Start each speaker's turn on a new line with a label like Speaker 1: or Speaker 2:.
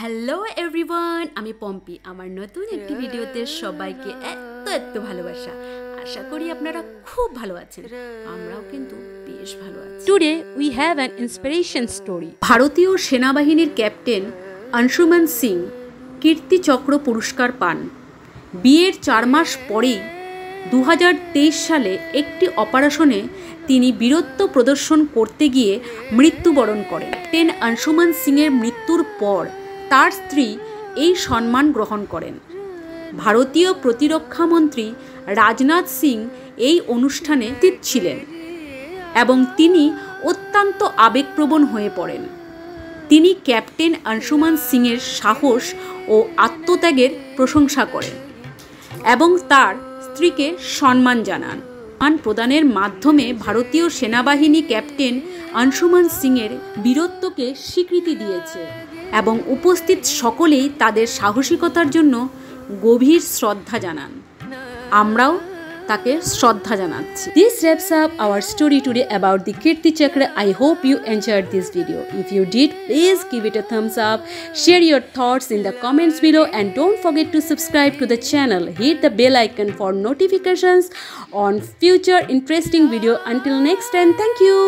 Speaker 1: Hello everyone, আমি পম্পি। আমার নতুন একটি ভিডিওতে সবাইকে এত ভালোবাসা। আশা করি আপনারা খুব ভালো আছেন, আমরাও কিন্তু বেশ ভালো আছি।
Speaker 2: Today we have an inspiration story.
Speaker 1: ভারতীয় সেনাবাহিনীর ক্যাপ্টেন অংশুমান সিং কীর্তিচক্র পুরস্কার পান। বিয়ের 4 মাস পরেই 2023 সালে একটি অপারেশনে তিনি বীরত্ব প্রদর্শন করতে গিয়ে মৃত্যুবরণ করেন। ক্যাপ্টেন অংশুমান সিংয়ের মৃত্যুর পর তার স্ত্রী এই সম্মান গ্রহণ করেন। ভারতীয় প্রতিরক্ষামন্ত্রী রাজনাথ সিং এই অনুষ্ঠানে উপস্থিত ছিলেন এবং তিনি অত্যন্ত আবেগপ্রবণ হয়ে পড়েন। তিনি ক্যাপ্টেন অংশুমান সিংয়ের সাহস ও আত্মত্যাগের প্রশংসা করেন এবং তার স্ত্রীকে সম্মান জানান। সম্মান প্রদানের মাধ্যমে ভারতীয় সেনাবাহিনী ক্যাপ্টেন অংশুমান সিংয়ের বীরত্বকে স্বীকৃতি দিয়েছে এবং উপস্থিত সকলেই তাদের সাহসিকতার জন্য গভীর শ্রদ্ধা জানান। আমরাও তাকে শ্রদ্ধা জানাচ্ছি। This wraps up our story today about the Kirti Chakra. I hope you enjoyed this video. If you did, please give it a thumbs up, share your thoughts in the comments below, and don't forget to subscribe to the channel. Hit the bell icon for notifications on future interesting video. Until next time, thank you.